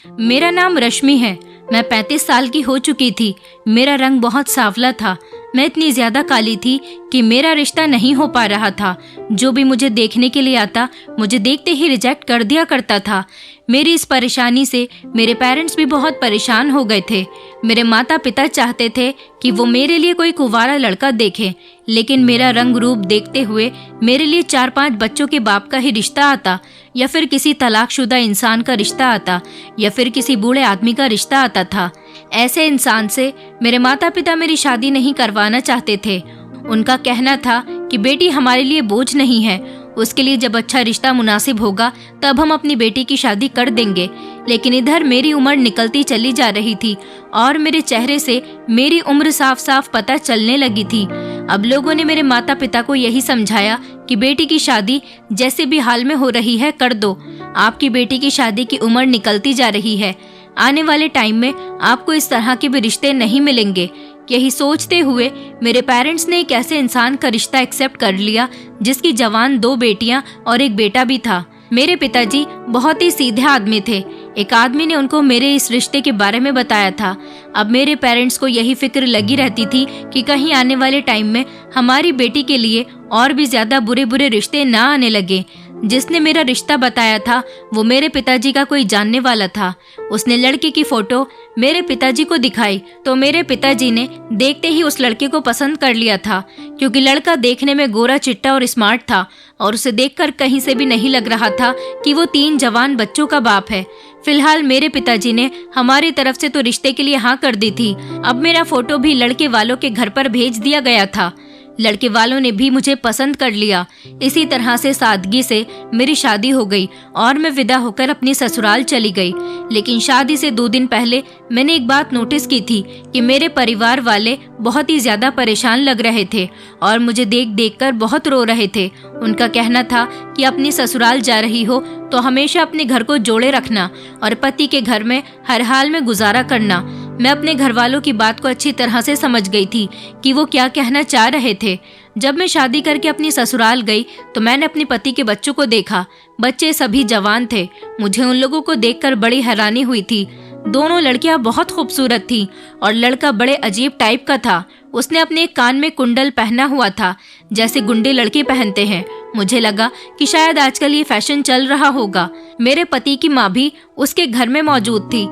मेरा नाम रश्मि है। मैं 35 साल की हो चुकी थी। मेरा रंग बहुत सांवला था। मैं इतनी ज्यादा काली थी कि मेरा रिश्ता नहीं हो पा रहा था। जो भी मुझे देखने के लिए आता, मुझे देखते ही रिजेक्ट कर दिया करता था। मेरी इस परेशानी से मेरे पेरेंट्स भी बहुत परेशान हो गए थे। मेरे माता पिता चाहते थे कि वो मेरे लिए कोई कुंवारा लड़का देखें, लेकिन मेरा रंग रूप देखते हुए मेरे लिए 4-5 बच्चों के बाप का ही रिश्ता आता, या फिर किसी तलाकशुदा इंसान का रिश्ता आता, या फिर किसी बूढ़े आदमी का रिश्ता आता था। ऐसे इंसान से मेरे माता पिता मेरी शादी नहीं करवाना चाहते थे। उनका कहना था कि बेटी हमारे लिए बोझ नहीं है, उसके लिए जब अच्छा रिश्ता मुनासिब होगा तब हम अपनी बेटी की शादी कर देंगे। लेकिन इधर मेरी उम्र निकलती चली जा रही थी और मेरे चेहरे से मेरी उम्र साफ साफ पता चलने लगी थी। अब लोगों ने मेरे माता पिता को यही समझाया कि बेटी की शादी जैसे भी हाल में हो रही है कर दो। आपकी बेटी की शादी की उम्र निकलती जा रही है, आने वाले टाइम में आपको इस तरह के भी रिश्ते नहीं मिलेंगे। यही सोचते हुए मेरे पेरेंट्स ने एक ऐसे इंसान का रिश्ता एक्सेप्ट कर लिया जिसकी जवान 2 बेटियां और एक बेटा भी था। मेरे पिताजी बहुत ही सीधे आदमी थे। एक आदमी ने उनको मेरे इस रिश्ते के बारे में बताया था। अब मेरे पेरेंट्स को यही फिक्र लगी रहती थी कि कहीं आने वाले टाइम में हमारी बेटी के लिए और भी ज्यादा बुरे बुरे रिश्ते ना आने लगे। जिसने मेरा रिश्ता बताया था वो मेरे पिताजी का कोई जानने वाला था। उसने लड़के की फोटो मेरे पिताजी को दिखाई तो मेरे पिताजी ने देखते ही उस लड़के को पसंद कर लिया था, क्योंकि लड़का देखने में गोरा चिट्टा और स्मार्ट था और उसे देखकर कहीं से भी नहीं लग रहा था कि वो 3 जवान बच्चों का बाप है। फिलहाल मेरे पिताजी ने हमारी तरफ से तो रिश्ते के लिए हाँ कर दी थी। अब मेरा फोटो भी लड़के वालों के घर पर भेज दिया गया था। लड़के वालों ने भी मुझे पसंद कर लिया। इसी तरह से सादगी से मेरी शादी हो गई और मैं विदा होकर अपनी ससुराल चली गई। लेकिन शादी से 2 दिन पहले मैंने एक बात नोटिस की थी कि मेरे परिवार वाले बहुत ही ज्यादा परेशान लग रहे थे और मुझे देख देख कर बहुत रो रहे थे। उनका कहना था कि अपनी ससुराल जा रही हो तो हमेशा अपने घर को जोड़े रखना और पति के घर में हर हाल में गुजारा करना। मैं अपने घर वालों की बात को अच्छी तरह से समझ गई थी कि वो क्या कहना चाह रहे थे। जब मैं शादी करके अपनी ससुराल गई तो मैंने अपने पति के बच्चों को देखा। बच्चे सभी जवान थे। मुझे उन लोगों को देखकर बड़ी हैरानी हुई थी। दोनों लड़कियां बहुत खूबसूरत थीं और लड़का बड़े अजीब टाइप का था। उसने अपने कान में कुंडल पहना हुआ था जैसे गुंडे लड़के पहनते हैं। मुझे लगा कि शायद आजकल ये फैशन चल रहा होगा। मेरे पति की माँ भी उसके घर में मौजूद थी।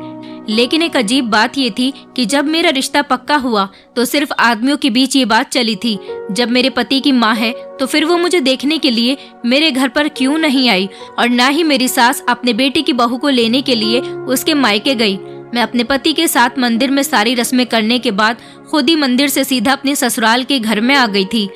लेकिन एक अजीब बात ये थी कि जब मेरा रिश्ता पक्का हुआ तो सिर्फ आदमियों के बीच ये बात चली थी। जब मेरे पति की माँ है तो फिर वो मुझे देखने के लिए मेरे घर पर क्यों नहीं आई, और ना ही मेरी सास अपने बेटे की बहू को लेने के लिए उसके मायके गई। मैं अपने पति के साथ मंदिर में सारी रस्में करने के बाद खुद ही मंदिर से सीधा अपने ससुराल के घर में आ गई थी।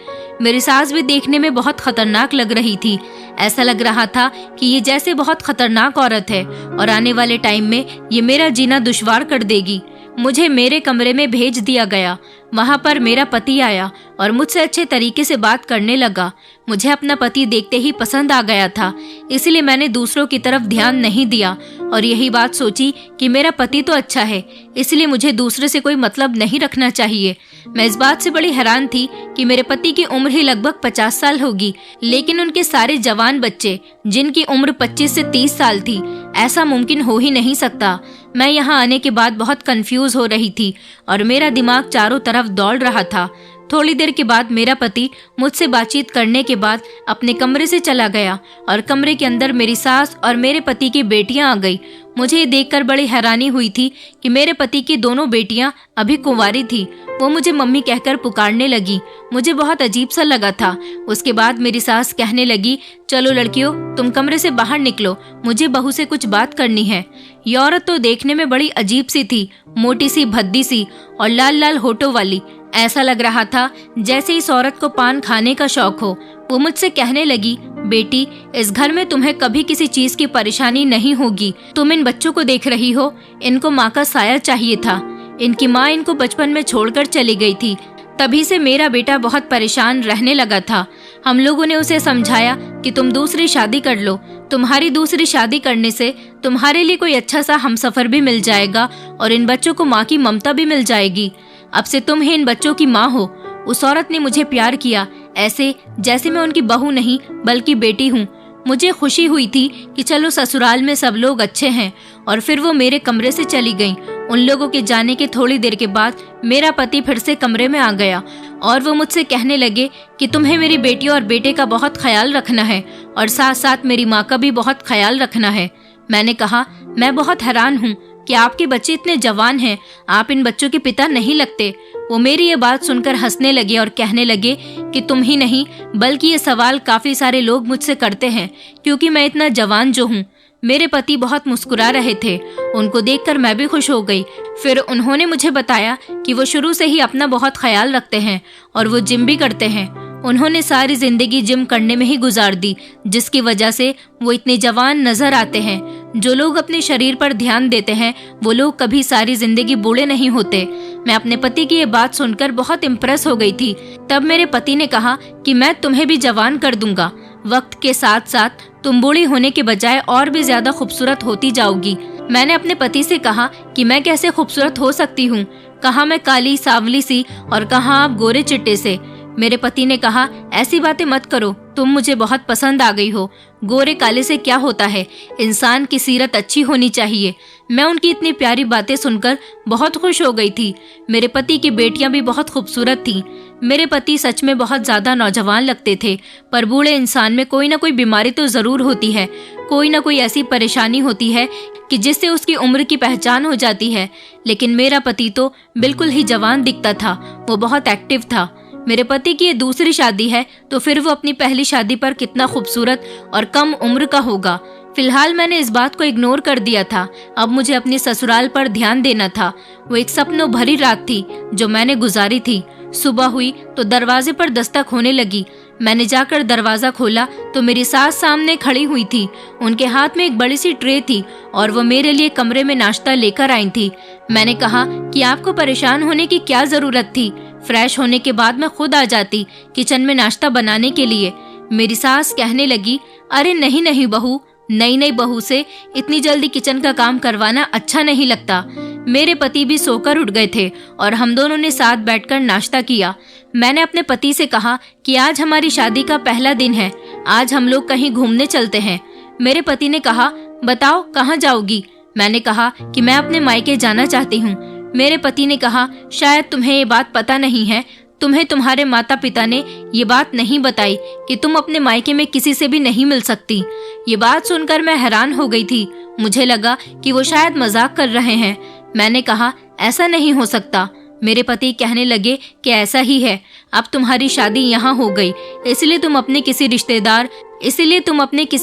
मेरी सास भी देखने में बहुत खतरनाक लग रही थी। ऐसा लग रहा था कि ये जैसे बहुत खतरनाक औरत है और आने वाले टाइम में ये मेरा जीना दुश्वार कर देगी। मुझे मेरे कमरे में भेज दिया गया। वहाँ पर मेरा पति आया और मुझसे अच्छे तरीके से बात करने लगा। मुझे अपना पति देखते ही पसंद आ गया था, इसलिए मैंने दूसरों की तरफ ध्यान नहीं दिया और यही बात सोची कि मेरा पति तो अच्छा है, इसलिए मुझे दूसरे से कोई मतलब नहीं रखना चाहिए। मैं इस बात से बड़ी हैरान थी कि मेरे पति की उम्र ही लगभग 50 साल होगी, लेकिन उनके सारे जवान बच्चे जिनकी उम्र 25 से 30 साल थी। ऐसा मुमकिन हो ही नहीं सकता। मैं यहाँ आने के बाद बहुत कंफ्यूज हो रही थी और मेरा दिमाग चारों तरफ दौड़ रहा था। थोड़ी देर के बाद मेरा पति मुझसे बातचीत करने के बाद अपने कमरे से चला गया और कमरे के अंदर मेरी सास और मेरे पति की बेटियां आ गई। मुझे ये देखकर बड़ी हैरानी हुई थी कि मेरे पति की दोनों बेटियां अभी कुंवारी थी। वो मुझे मम्मी कहकर पुकारने लगी। मुझे बहुत अजीब सा लगा था। उसके बाद मेरी सास कहने लगी, चलो लड़कियों तुम कमरे से बाहर निकलो, मुझे बहू से कुछ बात करनी है। ये औरत तो देखने में बड़ी अजीब सी थी, मोटी सी भद्दी सी और लाल लाल होठों वाली। ऐसा लग रहा था जैसे इस औरत को पान खाने का शौक हो। वो मुझसे कहने लगी, बेटी इस घर में तुम्हें कभी किसी चीज की परेशानी नहीं होगी। तुम इन बच्चों को देख रही हो, इनको माँ का साया चाहिए था। इनकी माँ इनको बचपन में छोड़कर चली गई थी। तभी से मेरा बेटा बहुत परेशान रहने लगा था। हम लोगों ने उसे समझाया कि तुम दूसरी शादी कर लो। तुम्हारी दूसरी शादी करने से तुम्हारे लिए कोई अच्छा सा हमसफर भी मिल जाएगा और इन बच्चों को माँ की ममता भी मिल जाएगी। अब से तुम ही इन बच्चों की माँ हो। उस औरत ने मुझे प्यार किया, ऐसे जैसे मैं उनकी बहू नहीं बल्कि बेटी हूँ। मुझे खुशी हुई थी कि चलो ससुराल में सब लोग अच्छे हैं, और फिर वो मेरे कमरे से चली गईं। उन लोगों के जाने के थोड़ी देर के बाद मेरा पति फिर से कमरे में आ गया और वो मुझसे कहने लगे कि तुम्हें मेरी बेटी और बेटे का बहुत ख्याल रखना है और साथ साथ मेरी माँ का भी बहुत ख्याल रखना है। मैंने कहा, मैं बहुत हैरान हूँ कि आपके बच्चे इतने जवान हैं, आप इन बच्चों के पिता नहीं लगते। वो मेरी ये बात सुनकर हंसने लगे और कहने लगे कि तुम ही नहीं बल्कि ये सवाल काफी सारे लोग मुझसे करते हैं क्योंकि मैं इतना जवान जो हूँ। मेरे पति बहुत मुस्कुरा रहे थे, उनको देखकर मैं भी खुश हो गई। फिर उन्होंने मुझे बताया कि वो शुरू से ही अपना बहुत ख्याल रखते हैं और वो जिम भी करते हैं। उन्होंने सारी जिंदगी जिम करने में ही गुजार दी, जिसकी वजह से वो इतने जवान नजर आते हैं। जो लोग अपने शरीर पर ध्यान देते हैं वो लोग कभी सारी जिंदगी बूढ़े नहीं होते। मैं अपने पति की ये बात सुनकर बहुत इम्प्रेस हो गई थी। तब मेरे पति ने कहा कि मैं तुम्हें भी जवान कर दूंगा, वक्त के साथ साथ तुम बूढ़ी होने के बजाय और भी ज्यादा खूबसूरत होती जाओगी। मैंने अपने पति से कहा कि मैं कैसे खूबसूरत हो सकती हूँ, कहाँ मैं काली सांवली सी और कहाँ आप गोरे चिट्टे से। मेरे पति ने कहा, ऐसी बातें मत करो, तुम मुझे बहुत पसंद आ गई हो। गोरे काले से क्या होता है, इंसान की सीरत अच्छी होनी चाहिए। मैं उनकी इतनी प्यारी बातें सुनकर बहुत खुश हो गई थी। मेरे पति की बेटियां भी बहुत खूबसूरत थीं। मेरे पति सच में बहुत ज्यादा नौजवान लगते थे, पर बूढ़े इंसान में कोई ना कोई बीमारी तो जरूर होती है, कोई ना कोई ऐसी परेशानी होती है कि जिससे उसकी उम्र की पहचान हो जाती है। लेकिन मेरा पति तो बिल्कुल ही जवान दिखता था, वो बहुत एक्टिव था। मेरे पति की ये दूसरी शादी है तो फिर वो अपनी पहली शादी पर कितना खूबसूरत और कम उम्र का होगा। फिलहाल मैंने इस बात को इग्नोर कर दिया था। अब मुझे अपनी ससुराल पर ध्यान देना था। वो एक सपनों भरी रात थी जो मैंने गुजारी थी। सुबह हुई तो दरवाजे पर दस्तक होने लगी। मैंने जाकर दरवाजा खोला तो मेरी सास सामने खड़ी हुई थी। उनके हाथ में एक बड़ी सी ट्रे थी और वो मेरे लिए कमरे में नाश्ता लेकर आई थी। मैंने कहा कि आपको परेशान होने की क्या जरूरत थी, फ्रेश होने के बाद मैं खुद आ जाती किचन में नाश्ता बनाने के लिए। मेरी सास कहने लगी, अरे नहीं नहीं बहू, नई नई बहू से इतनी जल्दी किचन का काम करवाना अच्छा नहीं लगता। मेरे पति भी सोकर उठ गए थे और हम दोनों ने साथ बैठकर नाश्ता किया। मैंने अपने पति से कहा कि आज हमारी शादी का पहला दिन है, आज हम लोग कहीं घूमने चलते हैं। मेरे पति ने कहा, बताओ कहाँ जाओगी? मैंने कहा कि मैं अपने मायके जाना चाहती हूँ। मेरे पति ने कहा, शायद तुम्हें ये बात पता नहीं है, तुम्हें तुम्हारे माता पिता ने ये बात नहीं बताई कि तुम अपने मायके में किसी से भी नहीं मिल सकती। ये बात सुनकर मैं हैरान हो गई थी। मुझे लगा कि वो शायद मजाक कर रहे हैं। मैंने कहा, ऐसा नहीं हो सकता। मेरे पति कहने लगे कि ऐसा ही है, अब तुम्हारी शादी यहाँ हो गई, इसलिए तुम अपने किसी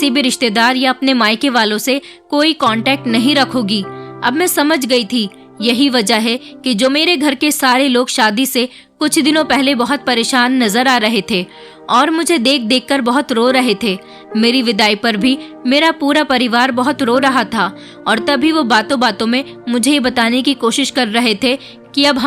भी रिश्तेदार या अपने मायके वालों से कोई कांटेक्ट नहीं रखोगी। अब मैं समझ गई थी, यही वजह है कि जो मेरे घर के सारे लोग शादी से कुछ दिनों पहले बहुत परेशान नजर आ रहे थे और मुझे देख देख कर बहुत रो रहे थे। मेरी विदाई पर भी मेरा पूरा परिवार बहुत रो रहा था और तभी वो बातों बातों में मुझे ये बताने की कोशिश कर रहे थे कि अब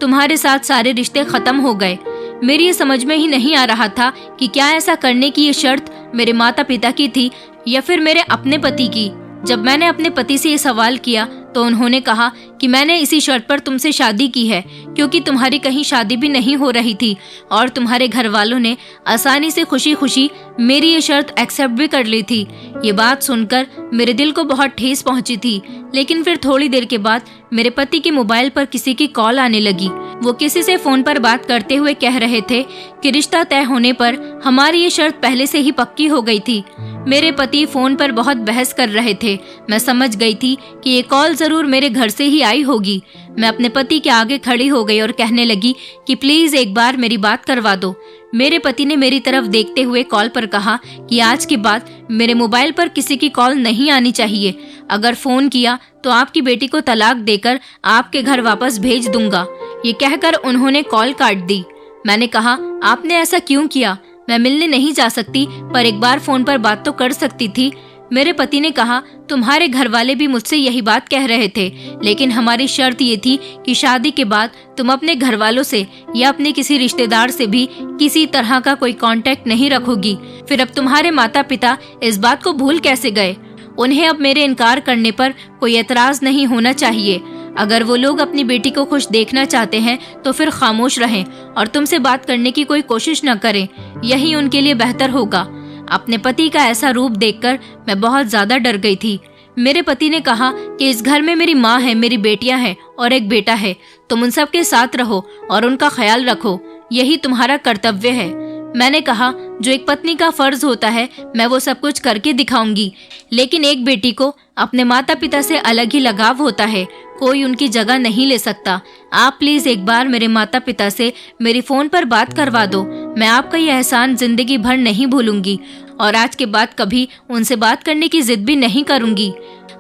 तुम्हारे साथ सारे रिश्ते खत्म हो गए। मेरी ये समझ में ही नहीं आ रहा था कि क्या ऐसा करने की ये शर्त मेरे माता पिता की थी या फिर मेरे अपने पति की। जब मैंने अपने पति से ये सवाल किया तो उन्होंने कहा कि मैंने इसी शर्त पर तुमसे शादी की है क्योंकि तुम्हारी कहीं शादी भी नहीं हो रही थी और तुम्हारे घर वालों ने आसानी से खुशी खुशी मेरी ये शर्त एक्सेप्ट भी कर ली थी। ये बात सुनकर मेरे दिल को बहुत ठेस पहुंची थी, लेकिन फिर थोड़ी देर के बाद मेरे पति के मोबाइल पर किसी की कॉल आने लगी। वो किसी से फोन पर बात करते हुए कह रहे थे कि रिश्ता तय होने पर हमारी ये शर्त पहले से ही पक्की हो गई थी। मेरे पति फोन पर बहुत बहस कर रहे थे। मैं समझ गई थी कि ये कॉल जरूर मेरे घर से ही आई होगी। मैं अपने पति के आगे खड़ी हो गई और कहने लगी कि प्लीज एक बार मेरी बात करवा दो। मेरे पति ने मेरी तरफ देखते हुए कॉल पर कहा कि आज के बाद मेरे मोबाइल पर किसी की कॉल नहीं आनी चाहिए। अगर फोन किया तो आपकी बेटी को तलाक देकर आपके घर वापस भेज दूंगा। ये कहकर उन्होंने कॉल काट दी। मैंने कहा, आपने ऐसा क्यों किया? मैं मिलने नहीं जा सकती पर एक बार फोन पर बात तो कर सकती थी। मेरे पति ने कहा, तुम्हारे घर वाले भी मुझसे यही बात कह रहे थे, लेकिन हमारी शर्त ये थी कि शादी के बाद तुम अपने घर वालों से या अपने किसी रिश्तेदार से भी किसी तरह का कोई कांटेक्ट नहीं रखोगी। फिर अब तुम्हारे माता पिता इस बात को भूल कैसे गए? उन्हें अब मेरे इनकार करने पर कोई एतराज नहीं होना चाहिए। अगर वो लोग अपनी बेटी को खुश देखना चाहते हैं तो फिर खामोश रहें और तुमसे बात करने की कोई कोशिश न करें, यही उनके लिए बेहतर होगा। अपने पति का ऐसा रूप देखकर मैं बहुत ज्यादा डर गई थी। मेरे पति ने कहा कि इस घर में मेरी माँ है, मेरी बेटियां हैं और एक बेटा है। तुम उन सब के साथ रहो और उनका ख्याल रखो, यही तुम्हारा कर्तव्य है। मैंने कहा, जो एक पत्नी का फर्ज होता है मैं वो सब कुछ करके दिखाऊंगी, लेकिन एक बेटी को अपने माता पिता से अलग ही लगाव होता है, कोई उनकी जगह नहीं ले सकता। आप प्लीज एक बार मेरे माता पिता से मेरी फोन पर बात करवा दो। मैं आपका ये एहसान जिंदगी भर नहीं भूलूंगी और आज के बाद कभी उनसे बात करने की जिद भी नहीं करूंगी।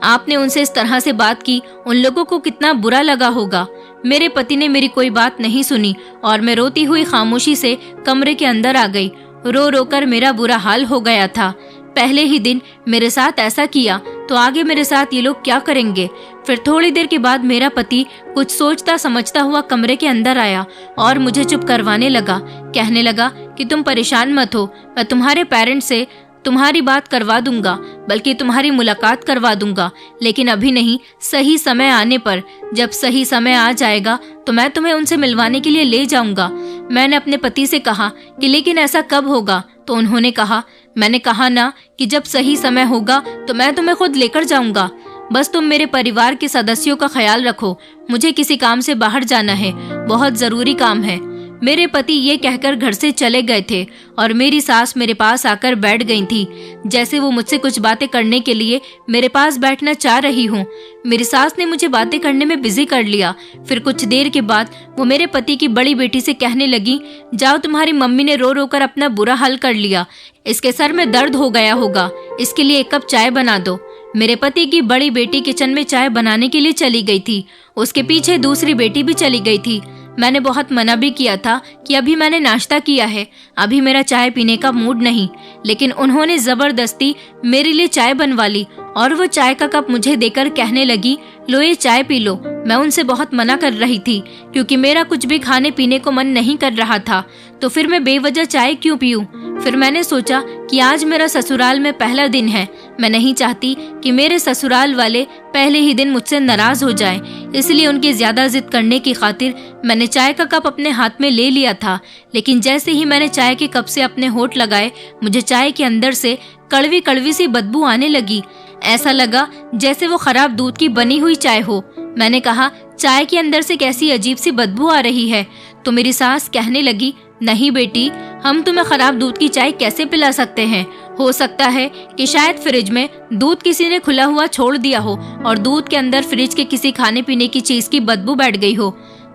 आपने उनसे इस तरह से बात की, उन लोगों को कितना बुरा लगा होगा। मेरे पति ने मेरी कोई बात नहीं सुनी और मैं रोती हुई खामोशी से कमरे के अंदर आ गई। रो रो कर मेरा बुरा हाल हो गया था। पहले ही दिन मेरे साथ ऐसा किया तो आगे मेरे साथ ये लोग क्या करेंगे। फिर थोड़ी देर के बाद मेरा पति कुछ सोचता समझता हुआ कमरे के अंदर आया और मुझे चुप करवाने लगा। कहने लगा कि तुम परेशान मत हो, मैं तुम्हारे पेरेंट्स से तुम्हारी बात करवा दूंगा, बल्कि तुम्हारी मुलाकात करवा दूंगा, लेकिन अभी नहीं, सही समय आने पर। जब सही समय आ जाएगा तो मैं तुम्हें उनसे मिलवाने के लिए ले जाऊंगा। मैंने अपने पति से कहा कि लेकिन ऐसा कब होगा? तो उन्होंने कहा, मैंने कहा ना कि जब सही समय होगा तो मैं तुम्हें खुद लेकर जाऊंगा। बस तुम मेरे परिवार के सदस्यों का ख्याल रखो, मुझे किसी काम से बाहर जाना है, बहुत जरूरी काम है। मेरे पति ये कहकर घर से चले गए थे और मेरी सास मेरे पास आकर बैठ गई थी, जैसे वो मुझसे कुछ बातें करने के लिए मेरे पास बैठना चाह रही हूँ। मेरी सास ने मुझे बातें करने में बिजी कर लिया। फिर कुछ देर के बाद वो मेरे पति की बड़ी बेटी से कहने लगी, जाओ, तुम्हारी मम्मी ने रो रो कर अपना बुरा हाल कर लिया, इसके सर में दर्द हो गया होगा, इसके लिए 1 कप चाय बना दो। मेरे पति की बड़ी बेटी किचन में चाय बनाने के लिए चली गई थी, उसके पीछे दूसरी बेटी भी चली गई थी। मैंने बहुत मना भी किया था कि अभी मैंने नाश्ता किया है, अभी मेरा चाय पीने का मूड नहीं, लेकिन उन्होंने जबरदस्ती मेरे लिए चाय बनवा ली और वो चाय का कप मुझे देकर कहने लगी, लो ये चाय पी लो। मैं उनसे बहुत मना कर रही थी क्योंकि मेरा कुछ भी खाने पीने को मन नहीं कर रहा था, तो फिर मैं बेवजह चाय क्यों पीऊं। फिर मैंने सोचा कि आज मेरा ससुराल में पहला दिन है, मैं नहीं चाहती कि मेरे ससुराल वाले पहले ही दिन मुझसे नाराज हो जाएं, इसलिए उनकी ज्यादा जिद करने की खातिर मैंने चाय का कप अपने हाथ में ले लिया था। लेकिन जैसे ही मैंने चाय के कप से अपने होंठ लगाए, मुझे चाय के अंदर से कड़वी कड़वी सी बदबू आने लगी। ऐसा लगा जैसे वो खराब दूध की बनी हुई चाय हो। मैंने कहा, चाय के अंदर से कैसी अजीब सी बदबू आ रही है। तो मेरी सास कहने लगी, नहीं बेटी, हम तुम्हें खराब दूध की चाय कैसे पिला सकते हैं। हो सकता है कि शायद फ्रिज में दूध किसी ने खुला हुआ छोड़ दिया हो और दूध के अंदर फ्रिज के किसी खाने पीने की चीज की बदबू बैठ गई हो।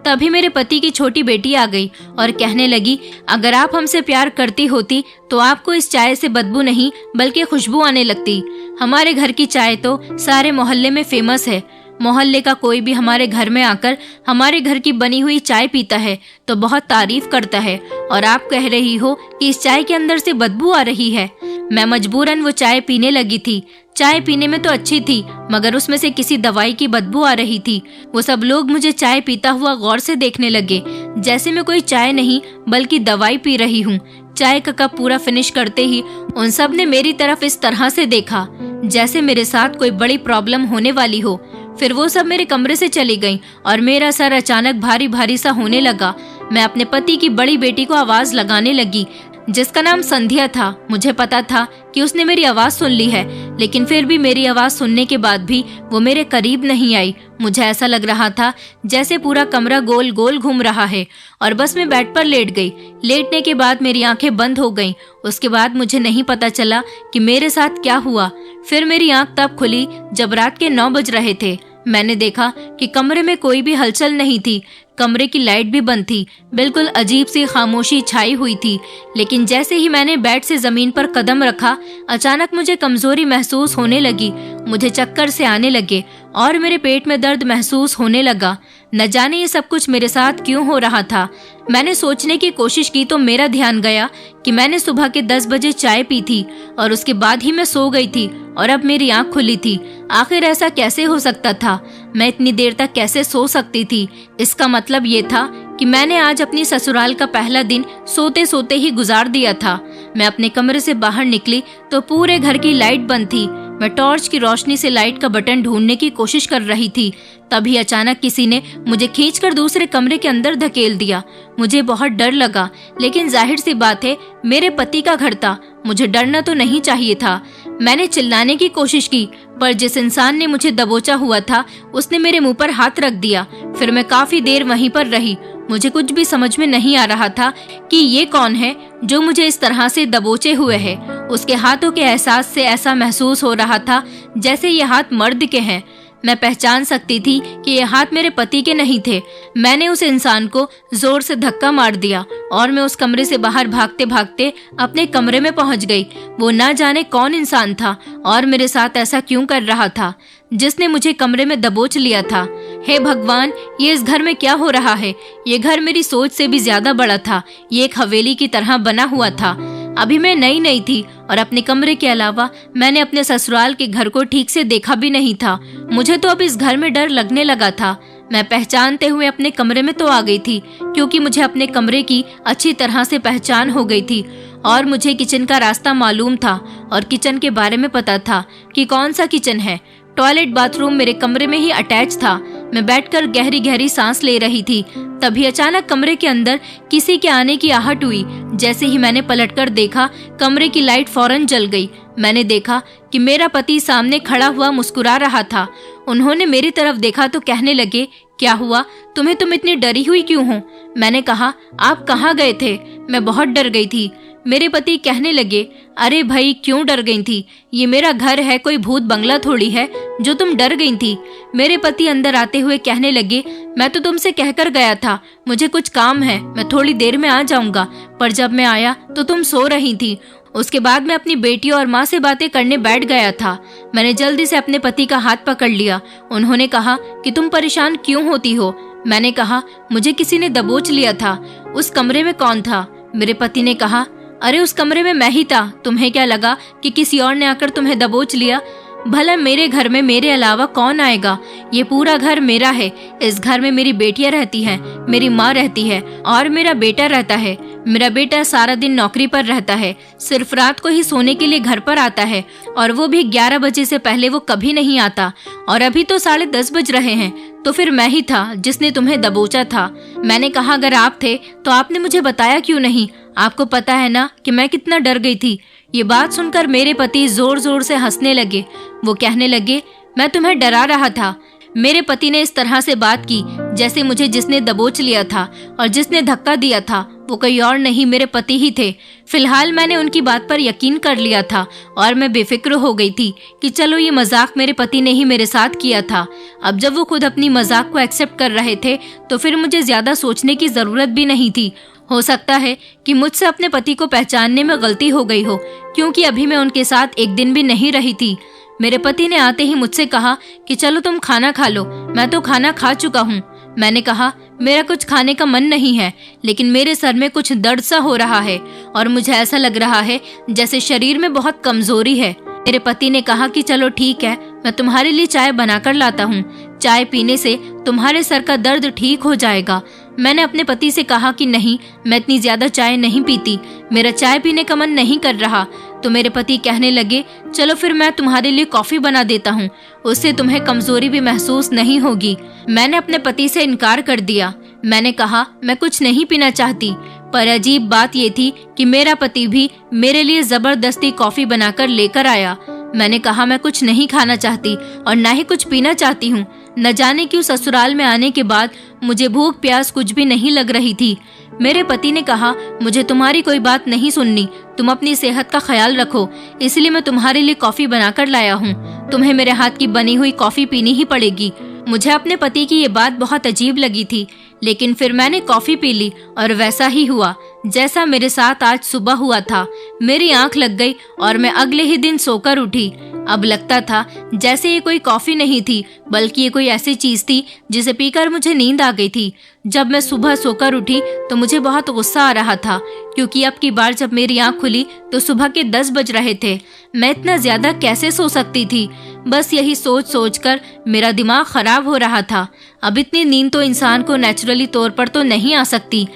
तभी मेरे पति की छोटी बेटी आ गई और कहने लगी, अगर आप हमसे प्यार करती होती तो आपको इस चाय से बदबू नहीं बल्कि खुशबू आने लगती। हमारे घर की चाय तो सारे मोहल्ले में फेमस है। मोहल्ले का कोई भी हमारे घर में आकर हमारे घर की बनी हुई चाय पीता है तो बहुत तारीफ करता है, और आप कह रही हो कि इस चाय के अंदर से बदबू आ रही है। मैं मजबूरन वो चाय पीने लगी थी। चाय पीने में तो अच्छी थी, मगर उसमें से किसी दवाई की बदबू आ रही थी। वो सब लोग मुझे चाय पीता हुआ गौर से देखने लगे, जैसे मैं कोई चाय नहीं बल्कि दवाई पी रही हूँ। चाय का कप पूरा फिनिश करते ही उन सब ने मेरी तरफ इस तरह से देखा जैसे मेरे साथ कोई बड़ी प्रॉब्लम होने वाली हो। फिर वो सब मेरे कमरे से चली गईं और मेरा सर अचानक भारी भारी सा होने लगा। मैं अपने पति की बड़ी बेटी को आवाज लगाने लगी, जिसका नाम संध्या था। मुझे पता था कि उसने मेरी आवाज सुन ली है, लेकिन फिर भी मेरी आवाज सुनने के बाद भी वो मेरे करीब नहीं आई। मुझे ऐसा लग रहा था जैसे पूरा कमरा गोल गोल घूम रहा है, और बस मैं बेड पर लेट गई। लेटने के बाद मेरी आंखें बंद हो गईं। उसके बाद मुझे नहीं पता चला कि मेरे साथ क्या हुआ। फिर मेरी आंख तब खुली जब रात के 9 बज रहे थे। मैंने देखा कि कमरे में कोई भी हलचल नहीं थी, कमरे की लाइट भी बंद थी, बिल्कुल अजीब सी खामोशी छाई हुई थी। लेकिन जैसे ही मैंने बेड से जमीन पर कदम रखा, अचानक मुझे कमजोरी महसूस होने लगी। मुझे चक्कर से आने लगे और मेरे पेट में दर्द महसूस होने लगा। न जाने ये सब कुछ मेरे साथ क्यों हो रहा था। मैंने सोचने की कोशिश की तो मेरा ध्यान गया कि मैंने सुबह के 10 बजे चाय पी थी और उसके बाद ही मैं सो गई थी और अब मेरी आंख खुली थी। आखिर ऐसा कैसे हो सकता था? मैं इतनी देर तक कैसे सो सकती थी? इसका मतलब ये था कि मैंने आज अपनी ससुराल का पहला दिन सोते सोते ही गुजार दिया था। मैं अपने कमरे से बाहर निकली तो पूरे घर की लाइट बंद थी। मैं टॉर्च की रोशनी से लाइट का बटन ढूंढने की कोशिश कर रही थी। तभी अचानक किसी ने मुझे खींचकर दूसरे कमरे के अंदर धकेल दिया। मुझे बहुत डर लगा, लेकिन जाहिर सी बात है मेरे पति का घर था मुझे डरना तो नहीं चाहिए था। मैंने चिल्लाने की कोशिश की, पर जिस इंसान ने मुझे दबोचा हुआ था उसने मेरे मुंह पर हाथ रख दिया। फिर मैं काफी देर वहीं पर रही। मुझे कुछ भी समझ में नहीं आ रहा था कि ये कौन है जो मुझे इस तरह से दबोचे हुए है। उसके हाथों के एहसास से ऐसा महसूस हो रहा था जैसे ये हाथ मर्द के हैं। मैं पहचान सकती थी कि ये हाथ मेरे पति के नहीं थे। मैंने उस इंसान को जोर से धक्का मार दिया और मैं उस कमरे से बाहर भागते भागते अपने कमरे में पहुंच गई। वो ना जाने कौन इंसान था और मेरे साथ ऐसा क्यों कर रहा था, जिसने मुझे कमरे में दबोच लिया था। हे भगवान, ये इस घर में क्या हो रहा है? ये घर मेरी सोच से भी ज्यादा बड़ा था। ये एक हवेली की तरह बना हुआ था। अभी मैं नई थी और अपने कमरे के अलावा मैंने अपने ससुराल के घर को ठीक से देखा भी नहीं था। मुझे तो अब इस घर में डर लगने लगा था। मैं पहचानते हुए अपने कमरे में तो आ गई थी, क्योंकि मुझे अपने कमरे की अच्छी तरह से पहचान हो गई थी और मुझे किचन का रास्ता मालूम था और किचन के बारे में पता था कि कौन सा किचन है। टॉयलेट बाथरूम मेरे कमरे में ही अटैच था। मैं बैठकर गहरी गहरी सांस ले रही थी, तभी अचानक कमरे के अंदर किसी के आने की आहट हुई। जैसे ही मैंने पलटकर देखा, कमरे की लाइट फौरन जल गई। मैंने देखा कि मेरा पति सामने खड़ा हुआ मुस्कुरा रहा था। उन्होंने मेरी तरफ देखा तो कहने लगे, क्या हुआ तुम्हें, तुम इतनी डरी हुई क्यों हो? मैंने कहा, आप कहाँ गए थे? मैं बहुत डर गई थी। मेरे पति कहने लगे, अरे भाई क्यों डर गई थी? ये मेरा घर है, कोई भूत बंगला थोड़ी है जो तुम डर गई थी। मेरे पति अंदर आते हुए कहने लगे, मैं तो तुमसे कहकर गया था मुझे कुछ काम है, मैं थोड़ी देर में आ जाऊंगा, पर जब मैं आया तो तुम सो रही थी। उसके बाद मैं अपनी बेटी और माँ से बातें करने बैठ गया था। मैंने जल्दी से अपने पति का हाथ पकड़ लिया। उन्होंने कहा कि तुम परेशान क्यों होती हो? मैंने कहा, मुझे किसी ने दबोच लिया था। उस कमरे में कौन था? मेरे पति ने कहा, अरे उस कमरे में मैं ही था। तुम्हें क्या लगा कि किसी और ने आकर तुम्हें दबोच लिया? भला मेरे घर में मेरे अलावा कौन आएगा? ये पूरा घर मेरा है। इस घर में मेरी बेटियां रहती हैं, मेरी माँ रहती है और मेरा बेटा रहता है। मेरा बेटा सारा दिन नौकरी पर रहता है, सिर्फ रात को ही सोने के लिए घर पर आता है, और वो भी 11 बजे से पहले वो कभी नहीं आता। और अभी तो 10:30 बज रहे हैं, तो फिर मैं ही था जिसने तुम्हें दबोचा था। मैंने कहा, अगर आप थे तो आपने मुझे बताया क्यों नहीं? आपको पता है ना कि मैं कितना डर गई थी। ये बात सुनकर मेरे पति जोर जोर से हंसने लगे। वो कहने लगे, मैं तुम्हें डरा रहा था। मेरे पति ने इस तरह से बात की जैसे मुझे जिसने दबोच लिया था और जिसने धक्का दिया था वो कोई और नहीं, मेरे पति ही थे। फिलहाल मैंने उनकी बात पर यकीन कर लिया था और मैं बेफिक्र हो गई थी कि चलो ये मजाक मेरे पति ने ही मेरे साथ किया था। अब जब वो खुद अपनी मजाक को एक्सेप्ट कर रहे थे तो फिर मुझे ज्यादा सोचने की जरूरत भी नहीं थी। हो सकता है कि मुझसे अपने पति को पहचानने में गलती हो गई हो, क्योंकि अभी मैं उनके साथ एक दिन भी नहीं रही थी। मेरे पति ने आते ही मुझसे कहा कि चलो तुम खाना खा लो। मैं तो खाना खा चुका हूँ। मैंने कहा, मेरा कुछ खाने का मन नहीं है, लेकिन मेरे सर में कुछ दर्द सा हो रहा है और मुझे ऐसा लग रहा है जैसे शरीर में बहुत कमजोरी है। मेरे पति ने कहा कि चलो ठीक है, मैं तुम्हारे लिए चाय बनाकर लाता हूँ। चाय पीने से तुम्हारे सर का दर्द ठीक हो जाएगा। मैंने अपने पति से कहा कि नहीं, मैं इतनी ज्यादा चाय नहीं पीती, मेरा चाय पीने का मन नहीं कर रहा। तो मेरे पति कहने लगे, चलो फिर मैं तुम्हारे लिए कॉफी बना देता हूँ, उससे तुम्हें कमजोरी भी महसूस नहीं होगी। मैंने अपने पति से इनकार कर दिया। मैंने कहा, मैं कुछ नहीं पीना चाहती। पर अजीब बात ये थी कि मेरा पति भी मेरे लिए जबरदस्ती कॉफी बनाकर लेकर आया। मैंने कहा, मैं कुछ नहीं खाना चाहती और ना ही कुछ पीना चाहती हूँ। न जाने क्यों ससुराल में आने के बाद मुझे भूख प्यास कुछ भी नहीं लग रही थी। मेरे पति ने कहा, मुझे तुम्हारी कोई बात नहीं सुननी, तुम अपनी सेहत का ख्याल रखो, इसलिए मैं तुम्हारे लिए कॉफी बनाकर लाया हूँ। तुम्हें मेरे हाथ की बनी हुई कॉफी पीनी ही पड़ेगी। मुझे अपने पति की ये बात बहुत अजीब लगी थी, लेकिन फिर मैंने कॉफी पी ली और वैसा ही हुआ जैसा मेरे साथ आज सुबह हुआ था। मेरी आंख लग गई और मैं अगले ही दिन सोकर उठी। अब लगता था जैसे ये कोई कॉफी नहीं थी, बल्कि ये कोई ऐसी चीज थी जिसे पीकर मुझे नींद आ गई थी। जब मैं सुबह सोकर उठी तो मुझे बहुत गुस्सा आ रहा था, क्योंकि अब की बार जब मेरी आंख खुली तो सुबह के 10 बज रहे थे। मैं इतना ज्यादा कैसे सो सकती थी? बस यही सोच सोच कर मेरा दिमाग खराब हो रहा था। अब इतनी नींद तो इंसान को नेचुरली तौर पर तो नहीं आ सकती।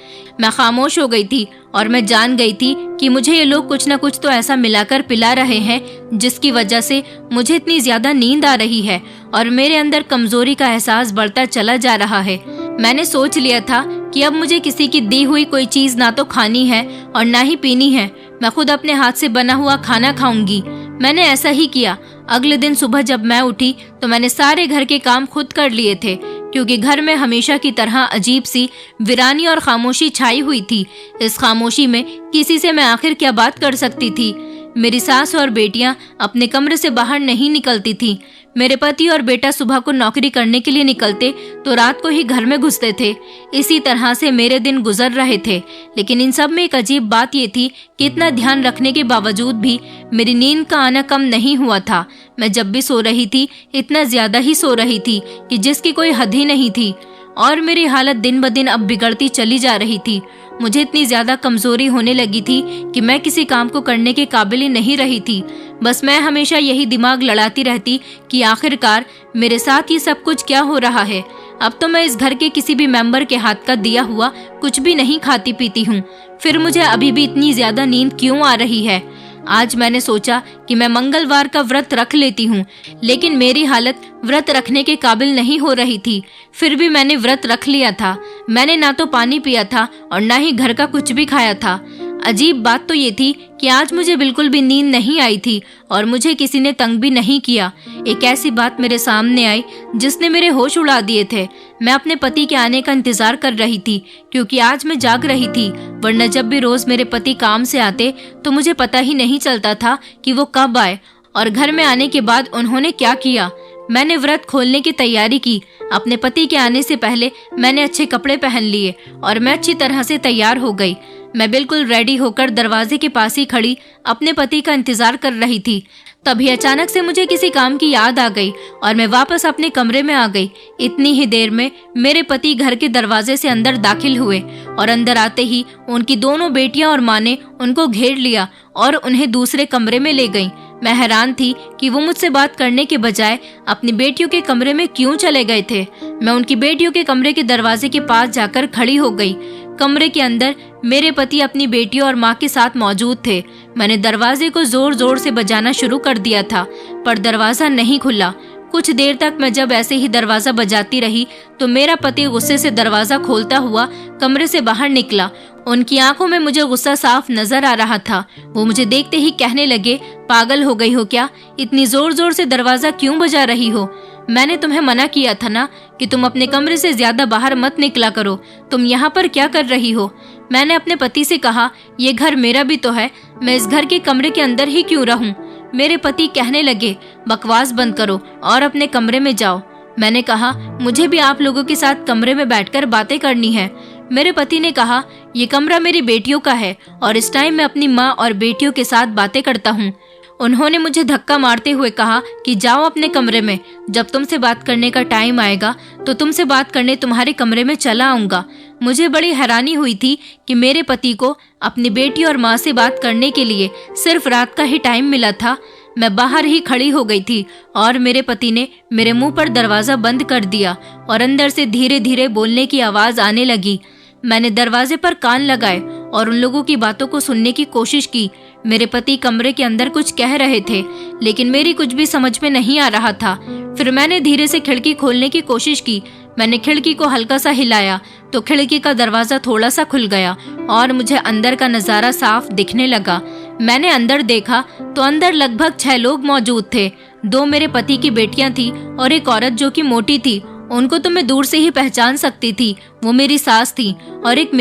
मैं खामोश हो गई थी और मैं जान गई थी कि मुझे ये लोग कुछ न कुछ तो ऐसा मिलाकर पिला रहे हैं जिसकी वजह से मुझे इतनी ज्यादा नींद आ रही है और मेरे अंदर कमजोरी का एहसास बढ़ता चला जा रहा है। मैंने सोच लिया था कि अब मुझे किसी की दी हुई कोई चीज ना तो खानी है और ना ही पीनी है। मैं खुद अपने हाथ से बना हुआ खाना खाऊंगी। मैंने ऐसा ही किया। अगले दिन सुबह जब मैं उठी तो मैंने सारे घर के काम खुद कर लिए थे, क्योंकि घर में हमेशा की तरह अजीब सी वीरानी और खामोशी छाई हुई थी। इस खामोशी में किसी से मैं आखिर क्या बात कर सकती थी। मेरी सास और बेटियां अपने कमरे से बाहर नहीं निकलती थीं। मेरे पति और बेटा सुबह को नौकरी करने के लिए निकलते तो रात को ही घर में घुसते थे। इसी तरह से मेरे दिन गुजर रहे थे। लेकिन इन सब में एक अजीब बात ये थी कि इतना ध्यान रखने के बावजूद भी मेरी नींद का आना कम नहीं हुआ था। मैं जब भी सो रही थी इतना ज्यादा ही सो रही थी कि जिसकी कोई हद ही नहीं थी, और मेरी हालत दिन ब दिन अब बिगड़ती चली जा रही थी। मुझे इतनी ज्यादा कमजोरी होने लगी थी कि मैं किसी काम को करने के काबिल ही नहीं रही थी। बस मैं हमेशा यही दिमाग लड़ाती रहती कि आखिरकार मेरे साथ ये सब कुछ क्या हो रहा है। अब तो मैं इस घर के किसी भी मेंबर के हाथ का दिया हुआ कुछ भी नहीं खाती पीती हूँ। फिर मुझे अभी भी इतनी ज्यादा नींद क्यों आ रही है? आज मैंने सोचा कि मैं मंगलवार का व्रत रख लेती हूँ, लेकिन मेरी हालत व्रत रखने के काबिल नहीं हो रही थी। फिर भी मैंने व्रत रख लिया था। मैंने ना तो पानी पिया था और ना ही घर का कुछ भी खाया था। अजीब बात तो ये थी कि आज मुझे बिल्कुल भी नींद नहीं आई थी और मुझे किसी ने तंग भी नहीं किया। एक ऐसी बात मेरे सामने आई जिसने मेरे होश उड़ा दिए थे। मैं अपने पति के आने का इंतजार कर रही थी, क्योंकि आज मैं जाग रही थी। वरना जब भी रोज मेरे पति काम से आते तो मुझे पता ही नहीं चलता था कि वो कब आए और घर में आने के बाद उन्होंने क्या किया। मैंने व्रत खोलने की तैयारी की। अपने पति के आने से पहले मैंने अच्छे कपड़े पहन लिए और मैं अच्छी तरह से तैयार हो गई। मैं बिल्कुल रेडी होकर दरवाजे के पास ही खड़ी अपने पति का इंतजार कर रही थी। तभी अचानक से मुझे किसी काम की याद आ गई और मैं वापस अपने कमरे में आ गई। इतनी ही देर में मेरे पति घर के दरवाजे से अंदर दाखिल हुए और अंदर आते ही उनकी दोनों बेटियां और माँ ने उनको घेर लिया और उन्हें दूसरे कमरे में ले गईं। मैं हैरान थी कि वो मुझसे बात करने के बजाय अपनी बेटियों के कमरे में क्यों चले गए थे। मैं उनकी बेटियों के कमरे के दरवाजे के पास जाकर खड़ी हो गई। कमरे के अंदर मेरे पति अपनी बेटियों और माँ के साथ मौजूद थे। मैंने दरवाजे को जोर जोर से बजाना शुरू कर दिया था, पर दरवाजा नहीं खुला। कुछ देर तक मैं जब ऐसे ही दरवाजा बजाती रही तो मेरा पति गुस्से से दरवाजा खोलता हुआ कमरे से बाहर निकला। उनकी आंखों में मुझे गुस्सा साफ नजर आ रहा था। वो मुझे देखते ही कहने लगे, पागल हो गई हो क्या? इतनी जोर जोर से दरवाजा क्यों बजा रही हो? मैंने तुम्हें मना किया था ना कि तुम अपने कमरे से ज्यादा बाहर मत निकला करो। तुम यहाँ पर क्या कर रही हो? मैंने अपने पति से कहा, ये घर मेरा भी तो है, मैं इस घर के कमरे के अंदर ही क्यों रहूं? मेरे पति कहने लगे, बकवास बंद करो और अपने कमरे में जाओ। मैंने कहा, मुझे भी आप लोगों के साथ कमरे में बैठकर बातें करनी है। मेरे पति ने कहा, ये कमरा मेरी बेटियों का है और इस टाइम मैं अपनी माँ और बेटियों के साथ बातें करता हूँ। उन्होंने मुझे धक्का मारते हुए कहा कि जाओ अपने कमरे में, जब तुमसे बात करने का टाइम आएगा तो तुमसे बात करने तुम्हारे कमरे में चला आऊंगा। मुझे बड़ी हैरानी हुई थी कि मेरे पति को अपनी बेटी और माँ से बात करने के लिए सिर्फ रात का ही टाइम मिला था। मैं बाहर ही खड़ी हो गई थी और मेरे पति ने मेरे मुंह पर दरवाजा बंद कर दिया और अंदर से धीरे धीरे बोलने की आवाज आने लगी। मैंने दरवाजे पर कान लगाए और उन लोगों की बातों को सुनने की कोशिश की। मेरे पति कमरे के अंदर कुछ कह रहे थे, लेकिन मेरी कुछ भी समझ में नहीं आ रहा था। फिर मैंने धीरे से खिड़की खोलने की कोशिश की। मैंने खिड़की को हल्का सा हिलाया तो खिड़की का दरवाजा थोड़ा सा खुल गया और मुझे अंदर का नजारा साफ दिखने लगा। मैंने अंदर देखा तो अंदर लगभग 6 लोग मौजूद थे। 2 मेरे पति की बेटियां थी और एक औरत जो कि मोटी थी। उनको तो मैं दूर से ही पहचान सकती थी, वो मेरी सास थी। और एक